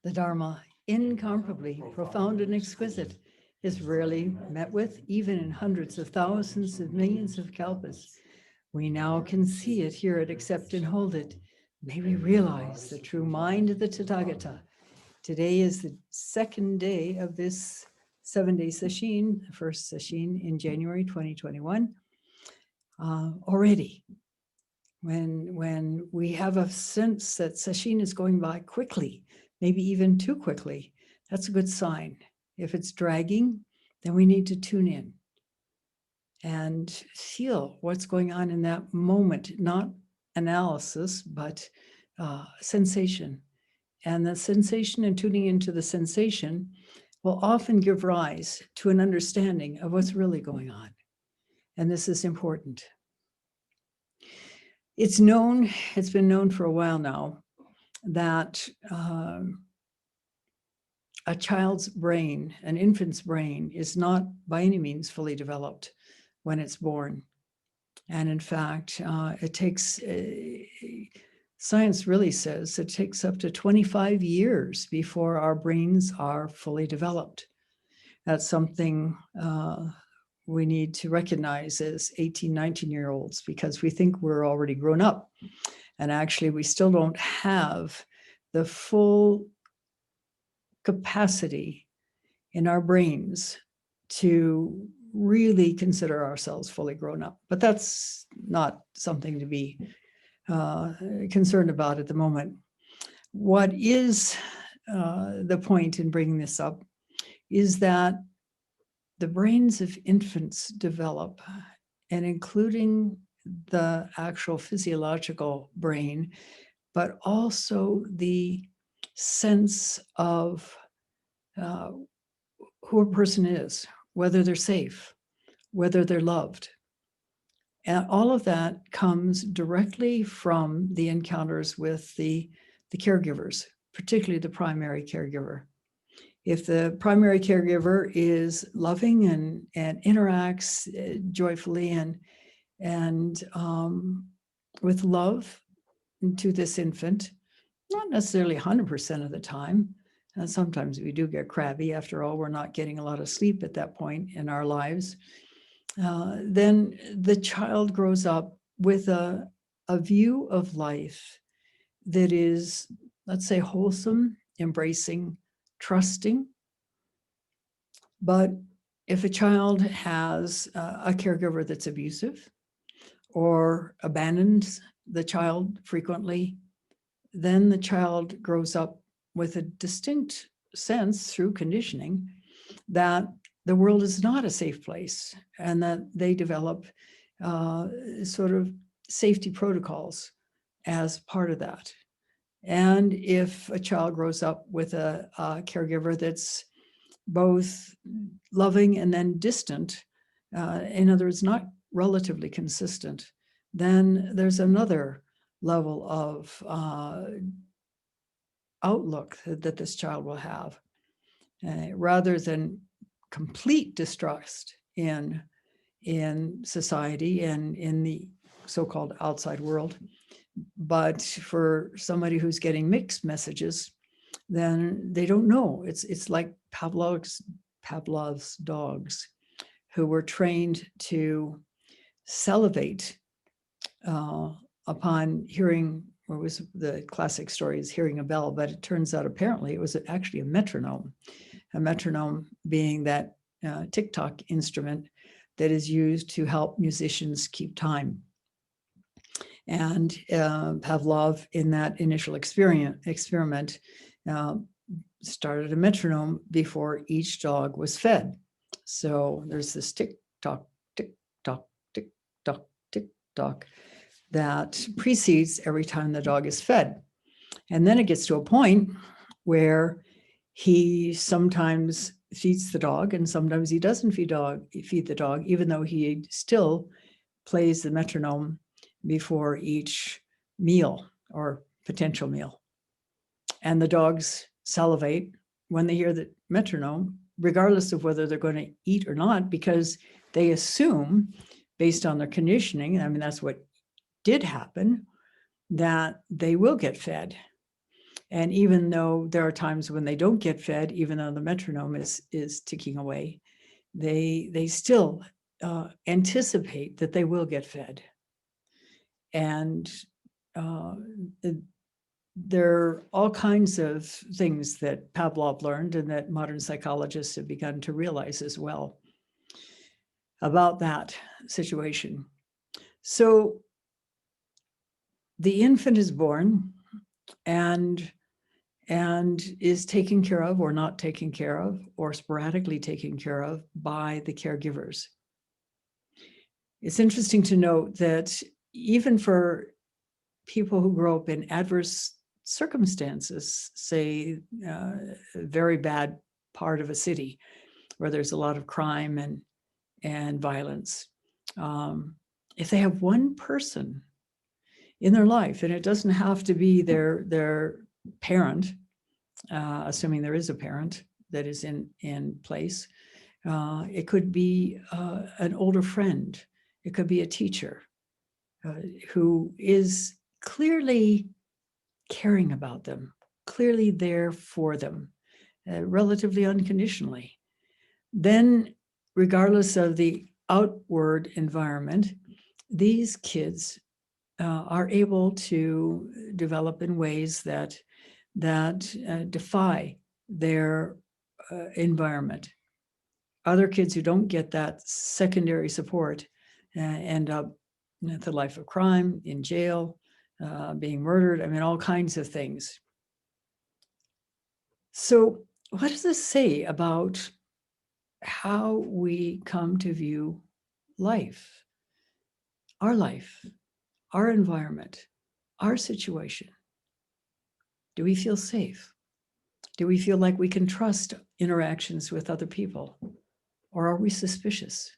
The Dharma, incomparably profound and exquisite, is rarely met with, even in hundreds of thousands of millions of kalpas. We now can see it, hear it, accept and hold it. May we realize the true mind of the Tathagata. Today is the second day of this 7-day sesshin, the first sesshin in January 2021. Already, when we have a sense that sesshin is going by quickly, maybe even too quickly, that's a good sign. If it's dragging, then we need to tune in and feel what's going on in that moment, not analysis, but sensation. And the sensation and tuning into the sensation will often give rise to an understanding of what's really going on. And this is important. It's been known for a while now that a child's brain, an infant's brain, is not by any means fully developed when it's born. And in fact, it takes, science really says it takes up to 25 years before our brains are fully developed. That's something we need to recognize as 18, 19-year-olds, because we think we're already grown up. And actually, we still don't have the full capacity in our brains to really consider ourselves fully grown up. But that's not something to be concerned about at the moment. What is the point in bringing this up is that the brains of infants develop, and including the actual physiological brain, but also the sense of who a person is, whether they're safe, whether they're loved. And all of that comes directly from the encounters with the caregivers, particularly the primary caregiver. If the primary caregiver is loving and interacts joyfully and with love to this infant, not necessarily 100% of the time. And sometimes we do get crabby. After all, we're not getting a lot of sleep at that point in our lives. Then the child grows up with a view of life that is, let's say, wholesome, embracing, trusting. But if a child has a caregiver that's abusive or abandons the child frequently, then the child grows up with a distinct sense through conditioning that the world is not a safe place, and that they develop sort of safety protocols as part of that. And if a child grows up with a caregiver that's both loving and then distant, in other words, not relatively consistent, then there's another level of outlook that this child will have, rather than complete distrust in society and in the so-called outside world. But for somebody who's getting mixed messages, then they don't know. It's like Pavlov's dogs, who were trained to salivate upon hearing, what was the classic story is hearing a bell, but it turns out apparently it was actually a metronome being that tick-tock instrument that is used to help musicians keep time. And Pavlov, in that initial experiment, started a metronome before each dog was fed. So there's this tick-tock, tick-tock, tick-tock, tick-tock that precedes every time the dog is fed. And then it gets to a point where he sometimes feeds the dog and sometimes he doesn't feed the dog, even though he still plays the metronome before each meal or potential meal. And the dogs salivate when they hear the metronome, regardless of whether they're going to eat or not, because they assume, based on their conditioning, I mean, that's what did happen, that they will get fed. And even though there are times when they don't get fed, even though the metronome is ticking away, they still anticipate that they will get fed. And there are all kinds of things that Pavlov learned and that modern psychologists have begun to realize as well about that situation. So the infant is born and is taken care of or not taken care of or sporadically taken care of by the caregivers. It's interesting to note that even for people who grow up in adverse circumstances, say a very bad part of a city where there's a lot of crime and violence, if they have one person in their life, and it doesn't have to be their parent, assuming there is a parent that is in place, it could be an older friend, it could be a teacher who is clearly caring about them, clearly there for them, relatively unconditionally. Then, regardless of the outward environment, these kids are able to develop in ways that defy their environment. Other kids who don't get that secondary support end up with a life of crime, in jail, being murdered, I mean, all kinds of things. So what does this say about how we come to view life, our environment, our situation? Do we feel safe? Do we feel like we can trust interactions with other people? Or are we suspicious?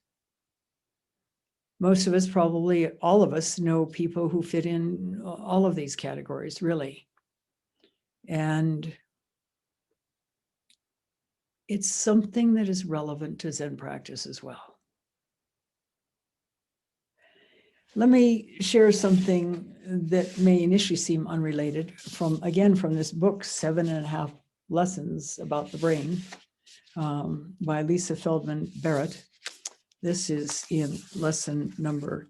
Most of us, probably all of us, know people who fit in all of these categories, really. And it's something that is relevant to Zen practice as well. Let me share something that may initially seem unrelated from this book, 7.5 Lessons About the Brain, by Lisa Feldman Barrett. This is in lesson number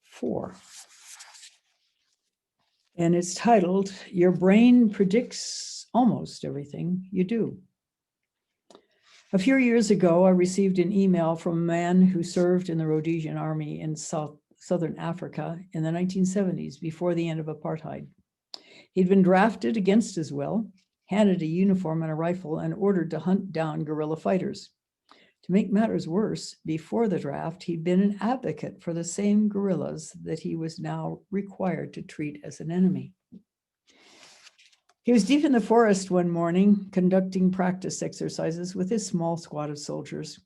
4. And it's titled, Your Brain Predicts Almost Everything You Do. A few years ago, I received an email from a man who served in the Rhodesian army in southern Africa in the 1970s, before the end of apartheid. He'd been drafted against his will, handed a uniform and a rifle, and ordered to hunt down guerrilla fighters. To make matters worse, before the draft, he'd been an advocate for the same guerrillas that he was now required to treat as an enemy. He was deep in the forest one morning, conducting practice exercises with his small squad of soldiers,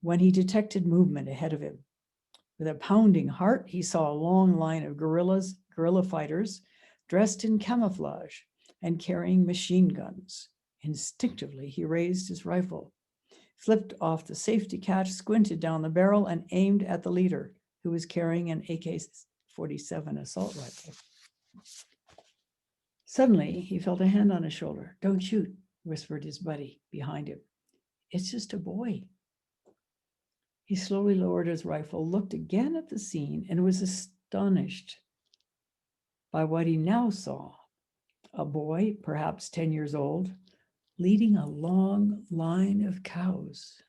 when he detected movement ahead of him. With a pounding heart, he saw a long line of guerrilla fighters, dressed in camouflage and carrying machine guns. Instinctively, he raised his rifle, flipped off the safety catch, squinted down the barrel, and aimed at the leader, who was carrying an AK-47 assault rifle. Suddenly, he felt a hand on his shoulder. "Don't shoot," whispered his buddy behind him. "It's just a boy." He slowly lowered his rifle, looked again at the scene, and was astonished by what he now saw. A boy, perhaps 10 years old, leading a long line of cows.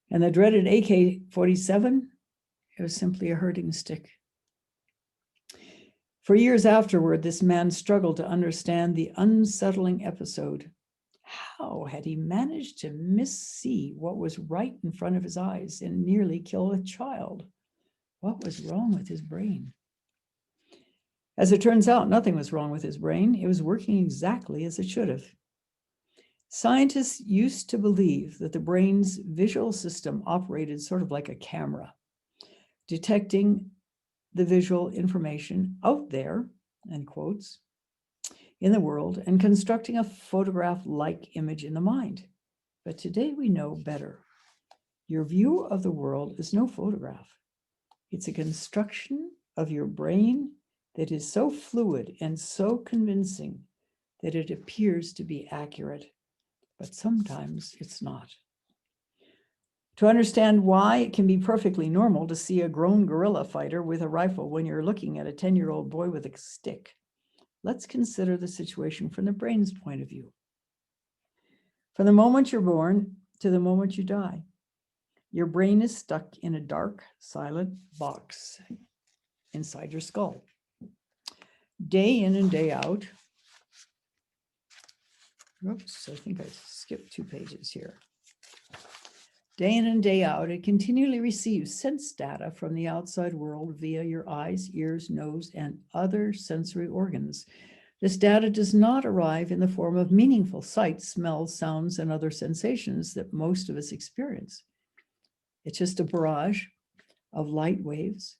And the dreaded AK-47, it was simply a herding stick. For years afterward, this man struggled to understand the unsettling episode. How had he managed to missee what was right in front of his eyes and nearly kill a child? What was wrong with his brain? As it turns out, nothing was wrong with his brain. It was working exactly as it should have. Scientists used to believe that the brain's visual system operated sort of like a camera, detecting the visual information out there, end quotes, in the world, and constructing a photograph-like image in the mind. But today we know better. Your view of the world is no photograph. It's a construction of your brain that is so fluid and so convincing that it appears to be accurate, but sometimes it's not. To understand why it can be perfectly normal to see a grown guerrilla fighter with a rifle when you're looking at a 10-year-old boy with a stick, let's consider the situation from the brain's point of view. From the moment you're born to the moment you die, your brain is stuck in a dark, silent box inside your skull. Day in and day out, oops, I think I skipped 2 pages here. Day in and day out, it continually receives sense data from the outside world via your eyes, ears, nose, and other sensory organs. This data does not arrive in the form of meaningful sights, smells, sounds, and other sensations that most of us experience. It's just a barrage of light waves,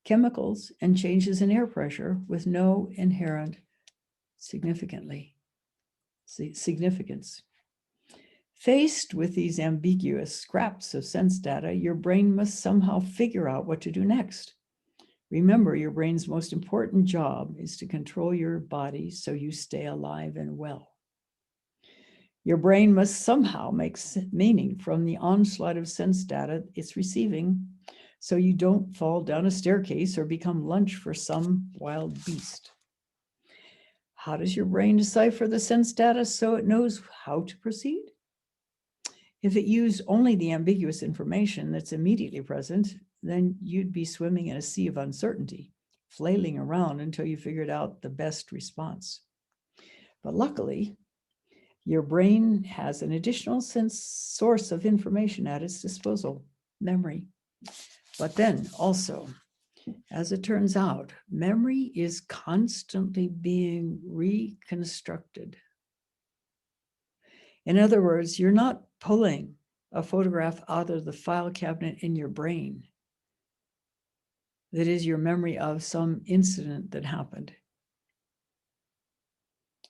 chemicals, and changes in air pressure with no inherent significance. Faced with these ambiguous scraps of sense data, your brain must somehow figure out what to do next. Remember, your brain's most important job is to control your body so you stay alive and well. Your brain must somehow make meaning from the onslaught of sense data it's receiving so you don't fall down a staircase or become lunch for some wild beast. How does your brain decipher the sense data so it knows how to proceed? If it used only the ambiguous information that's immediately present, then you'd be swimming in a sea of uncertainty, flailing around until you figured out the best response. But luckily, your brain has an additional source of information at its disposal, memory. But then also, as it turns out, memory is constantly being reconstructed. In other words, you're not pulling a photograph out of the file cabinet in your brain that is your memory of some incident that happened.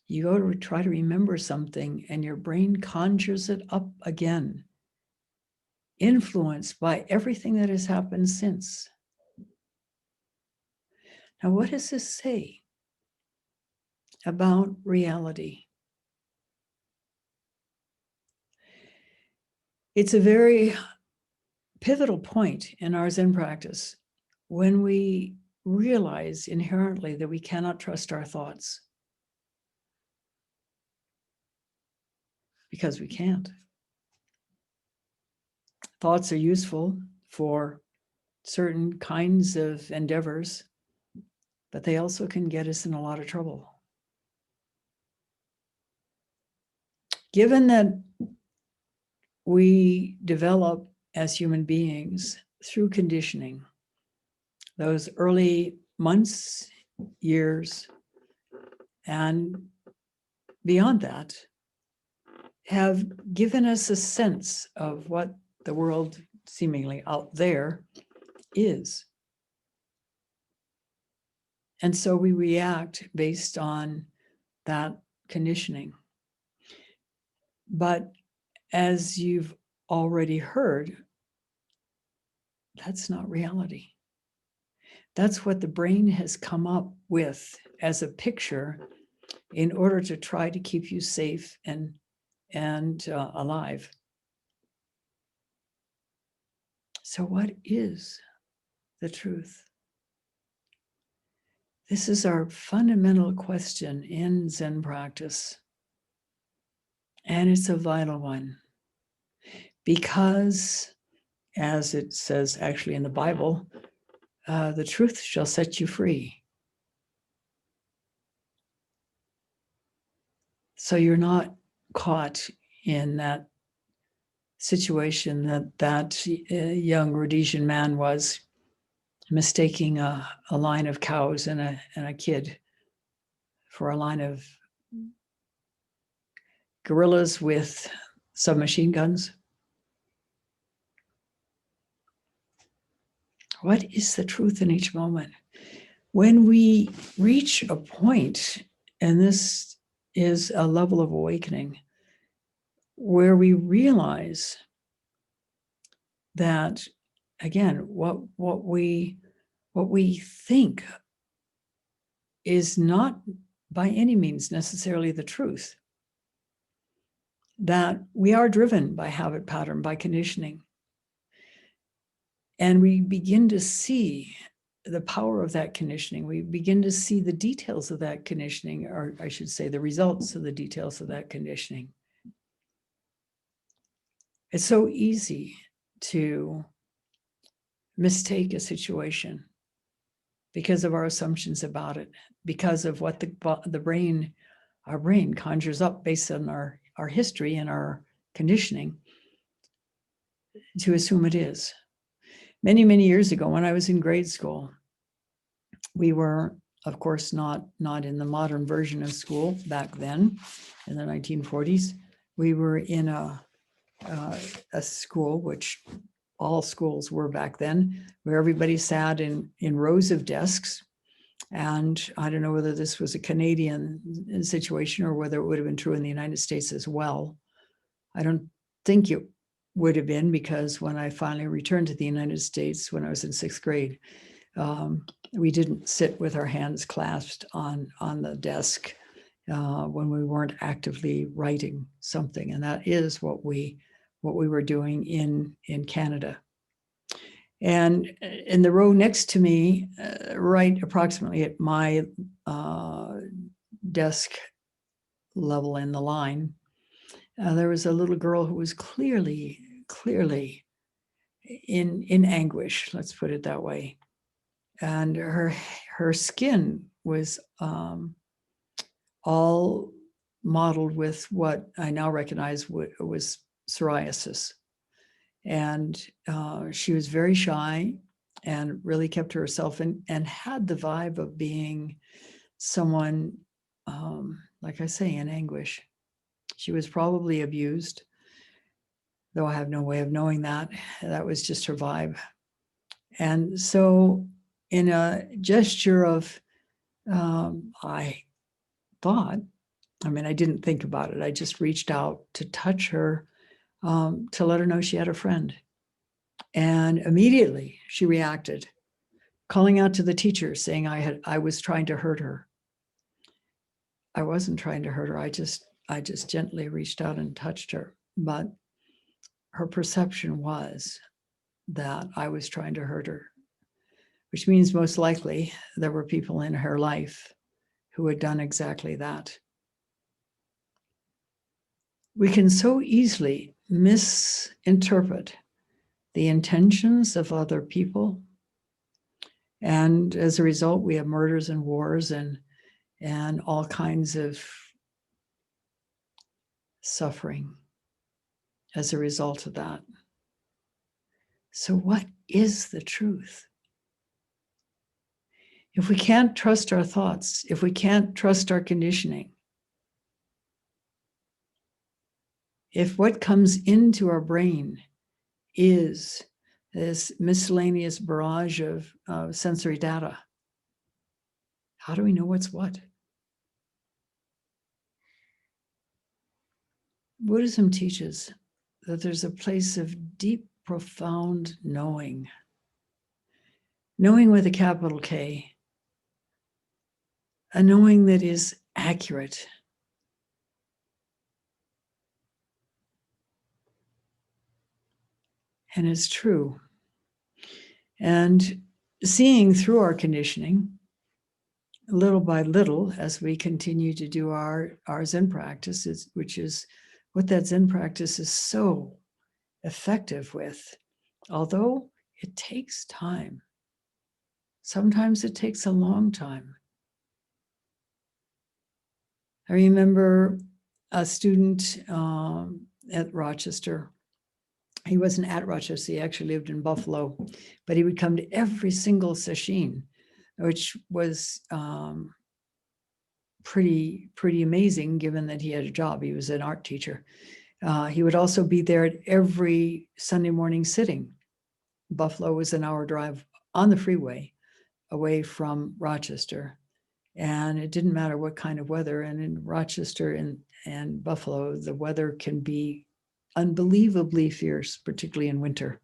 You go to try to remember something and your brain conjures it up again, influenced by everything that has happened since. Now, what does this say about reality? It's a very pivotal point in our Zen practice when we realize inherently that we cannot trust our thoughts. Because we can't. Thoughts are useful for certain kinds of endeavors, but they also can get us in a lot of trouble. Given that we develop as human beings through conditioning, those early months, years, and beyond that, have given us a sense of what the world seemingly out there is. And so we react based on that conditioning. But as you've already heard, that's not reality. That's what the brain has come up with as a picture in order to try to keep you safe and alive. So what is the truth? This is our fundamental question in Zen practice. And it's a vital one because, as it says actually in the Bible, the truth shall set you free. So you're not caught in that situation that young Rhodesian man was, mistaking a line of cows and a kid for a line of guerrillas with submachine guns. What is the truth in each moment? When we reach a point, and this is a level of awakening, where we realize that, again, what we think is not by any means necessarily the truth. That we are driven by habit pattern, by conditioning. And we begin to see the power of that conditioning. We begin to see the details of that conditioning, or I should say the results of the details of that conditioning. It's so easy to mistake a situation because of our assumptions about it, because of what our brain conjures up based on our history and our conditioning, to assume it is. Many, many years ago, when I was in grade school, we were, of course, not in the modern version of school back then, in the 1940s. We were in a school, which all schools were back then, where everybody sat in rows of desks. And I don't know whether this was a Canadian situation or whether it would have been true in the United States as well. I don't think it would have been, because when I finally returned to the United States when I was in 6th grade, we didn't sit with our hands clasped on the desk when we weren't actively writing something. And that is what we were doing in Canada. And in the row next to me, right approximately at my desk level in the line, there was a little girl who was clearly in anguish, let's put it that way. And her skin was all mottled with what I now recognize was psoriasis. And she was very shy and really kept to herself, and had the vibe of being someone, like I say, in anguish. She was probably abused, though I have no way of knowing that. That was just her vibe. And so in a gesture of, I didn't think about it. I just reached out to touch her, to let her know she had a friend. And immediately she reacted, calling out to the teacher, saying I was trying to hurt her. I wasn't trying to hurt her. I just gently reached out and touched her. But her perception was that I was trying to hurt her, which means most likely there were people in her life who had done exactly that. We can so easily misinterpret the intentions of other people. And as a result, we have murders and wars and all kinds of suffering as a result of that. So what is the truth? If we can't trust our thoughts, if we can't trust our conditioning, if what comes into our brain is this miscellaneous barrage of sensory data, how do we know what's what? Buddhism teaches that there's a place of deep, profound knowing. Knowing with a capital K. A knowing that is accurate. And is true. And seeing through our conditioning, little by little, as we continue to do our Zen practice, which is what that Zen practice is so effective with, although it takes time. Sometimes it takes a long time. I remember a student at Rochester. He wasn't at Rochester, he actually lived in Buffalo, but he would come to every single sesshin, which was pretty amazing given that he had a job. He was an art teacher. He would also be there at every Sunday morning sitting. Buffalo was an hour drive on the freeway away from Rochester. And it didn't matter what kind of weather. And in Rochester and Buffalo, the weather can be unbelievably fierce, particularly in winter.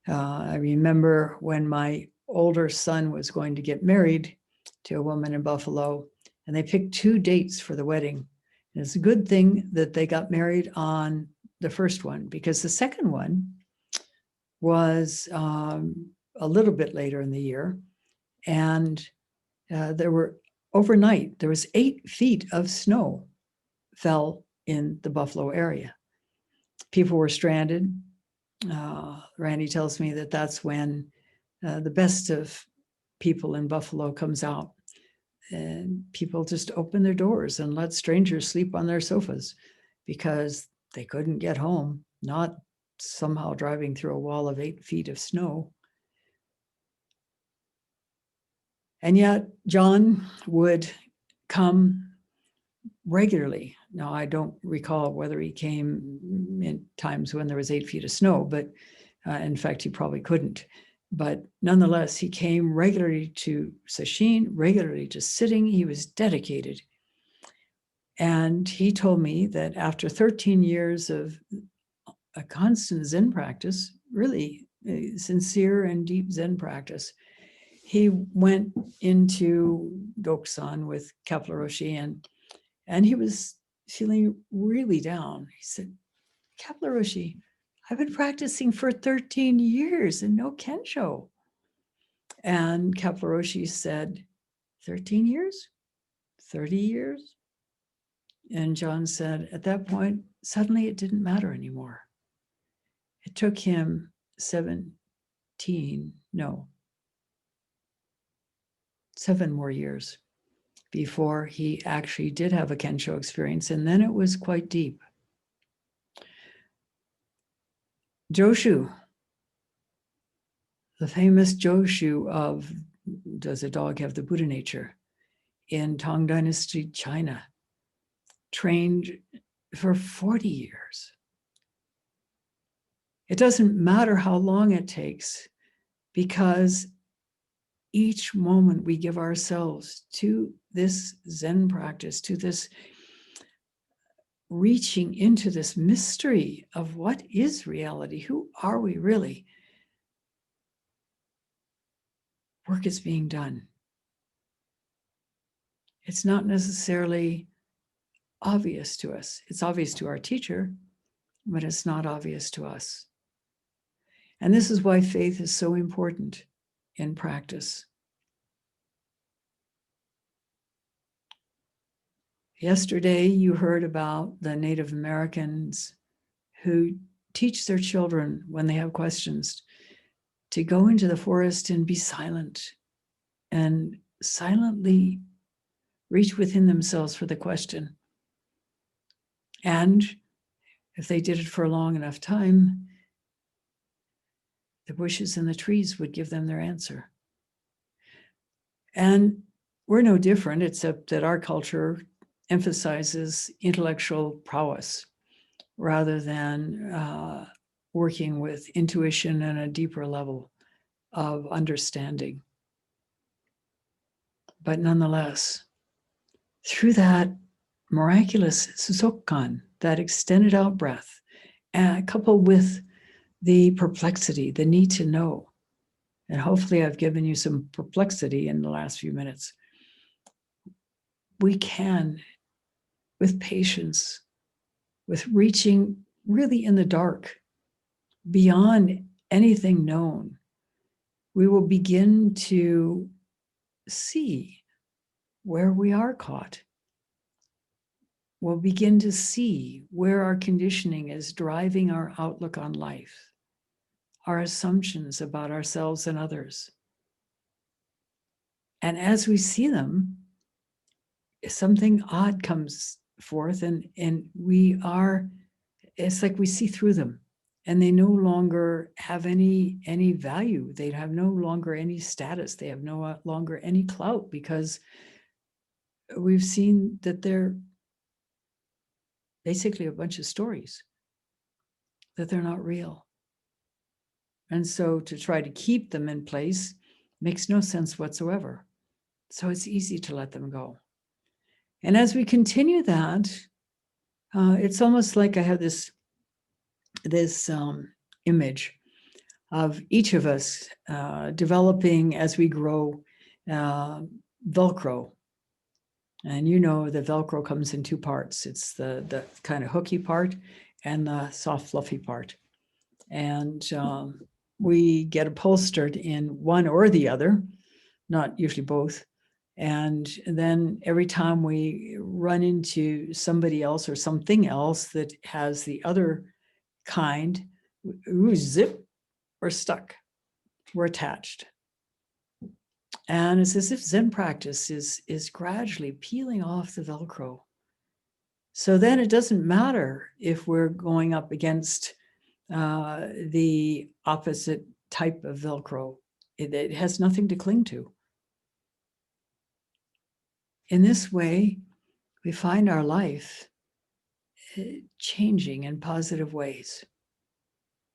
I remember when my older son was going to get married to a woman in Buffalo, and they picked 2 dates for the wedding. And it's a good thing that they got married on the first one, because the second one was a little bit later in the year. And there were overnight, there was 8 feet of snow fell in the Buffalo area. People were stranded. Randy tells me that that's when the best of people in Buffalo comes out, and people just open their doors and let strangers sleep on their sofas because they couldn't get home, not somehow driving through a wall of 8 feet of snow. And yet John would come regularly. Now, I don't recall whether he came in times when there was 8 feet of snow, but in fact, he probably couldn't. But nonetheless, he came regularly to sesshin, regularly to sitting. He was dedicated. And he told me that after 13 years of a constant Zen practice, really sincere and deep Zen practice, he went into Doksan with Mitra-roshi, and he was feeling really down. He said, Mitra-roshi, I've been practicing for 13 years and no kensho. And Mitra-roshi said, 13 years? 30 years? And John said, at that point, suddenly it didn't matter anymore. It took him 7 more years before he actually did have a kensho experience. And then it was quite deep. Joshu, the famous Joshu of Does a Dog Have the Buddha Nature in Tang Dynasty, China, trained for 40 years. It doesn't matter how long it takes, because each moment we give ourselves to this Zen practice, to this reaching into this mystery of what is reality, who are we really, work is being done. It's not necessarily obvious to us. It's obvious to our teacher, but it's not obvious to us. And this is why faith is so important in practice. Yesterday, you heard about the Native Americans who teach their children when they have questions to go into the forest and be silent and silently reach within themselves for the question. And if they did it for a long enough time, the bushes and the trees would give them their answer. And we're no different, except that our culture emphasizes intellectual prowess rather than working with intuition and a deeper level of understanding. But nonetheless, through that miraculous sesshin, that extended out breath, coupled with the perplexity, the need to know, and hopefully I've given you some perplexity in the last few minutes, we can, with patience, with reaching really in the dark, beyond anything known, we will begin to see where we are caught. We'll begin to see where our conditioning is driving our outlook on life, our assumptions about ourselves and others. And as we see them, something odd comes forth, and it's like we see through them, and they no longer have any value. They have no longer any status. They have no longer any clout, because we've seen that they're basically a bunch of stories, that they're not real. And so to try to keep them in place makes no sense whatsoever. So it's easy to let them go. And as we continue that, it's almost like I have this image of each of us developing as we grow Velcro. And you know the Velcro comes in two parts. It's the kind of hooky part and the soft, fluffy part. And we get upholstered in one or the other, not usually both. And then every time we run into somebody else or something else that has the other kind, ooh, zip, we're stuck, we're attached. And it's as if Zen practice is gradually peeling off the Velcro. So then it doesn't matter if we're going up against the opposite type of Velcro. It has nothing to cling to. In this way, we find our life changing in positive ways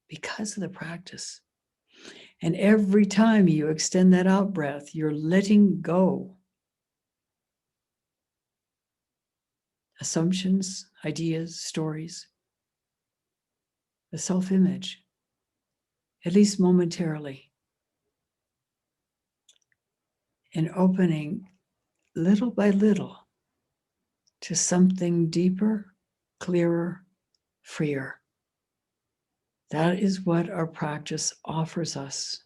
because of the practice. And every time you extend that out breath, you're letting go assumptions, ideas, stories, the self-image, at least momentarily, and opening little by little to something deeper, clearer, freer. That is what our practice offers us.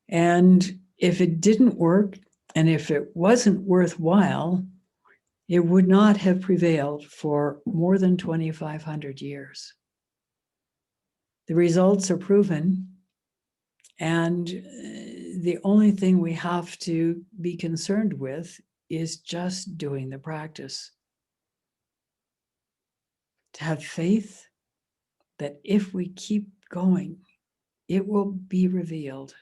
And if it didn't work, and if it wasn't worthwhile, it would not have prevailed for more than 2,500 years. The results are proven, and the only thing we have to be concerned with is just doing the practice. To have faith that if we keep going, it will be revealed.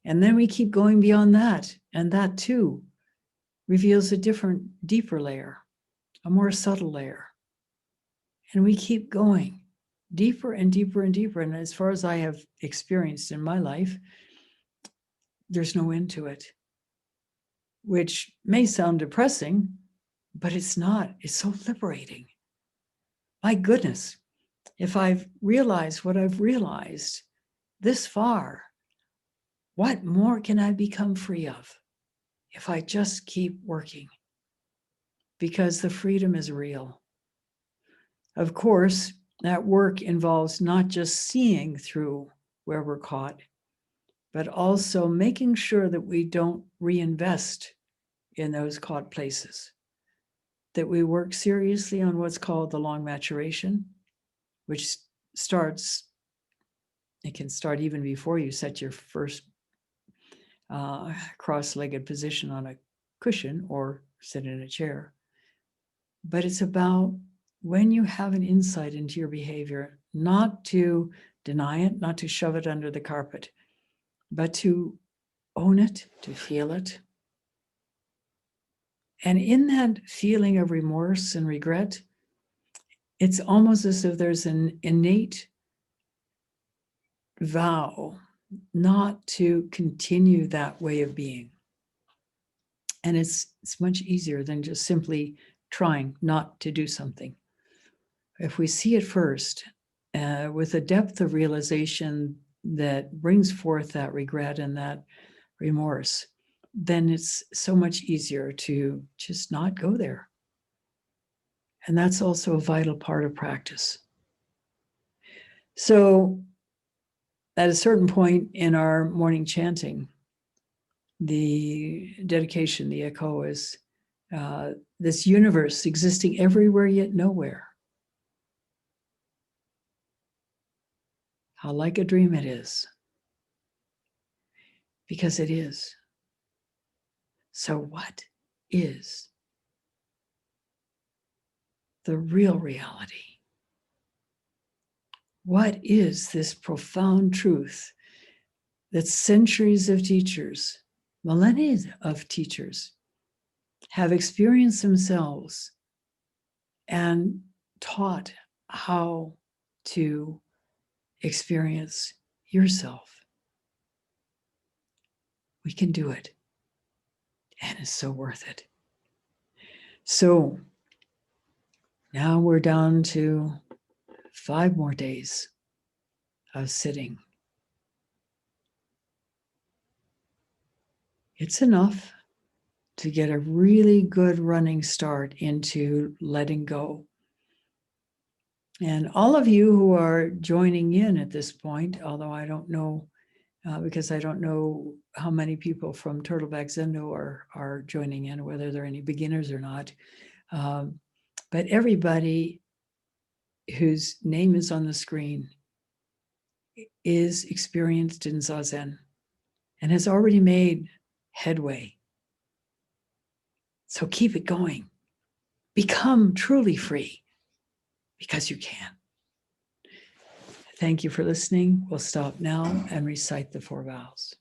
And then we keep going beyond that, and that too reveals a different, deeper layer, a more subtle layer. And we keep going deeper and deeper and deeper. And as far as I have experienced in my life, there's no end to it, which may sound depressing, but it's not. It's so liberating. My goodness, if I've realized what I've realized this far, what more can I become free of if I just keep working? Because the freedom is real. Of course, that work involves not just seeing through where we're caught, but also making sure that we don't reinvest in those caught places, that we work seriously on what's called the long maturation, which starts, it can start even before you set your first cross-legged position on a cushion or sit in a chair. But it's about when you have an insight into your behavior, not to deny it, not to shove it under the carpet, but to own it, to feel it. And in that feeling of remorse and regret, it's almost as if there's an innate vow not to continue that way of being. And it's much easier than just simply trying not to do something. If we see it first with a depth of realization that brings forth that regret and that remorse, then it's so much easier to just not go there. And that's also a vital part of practice. So at a certain point in our morning chanting, the dedication, the echo is this universe existing everywhere yet nowhere. How like a dream it is. Because it is. So what is the real reality? What is this profound truth that centuries of teachers, millennia of teachers, have experienced themselves and taught how to experience yourself? We can do it. And it's so worth it. So now we're down to 5 more days of sitting. It's enough. to get a really good running start into letting go. And all of you who are joining in at this point, although I don't know, because I don't know how many people from Turtleback Zendo are joining in, whether there are any beginners or not. But everybody whose name is on the screen is experienced in Zazen and has already made headway. So keep it going. Become truly free, because you can. Thank you for listening. We'll stop now and recite the 4 vows.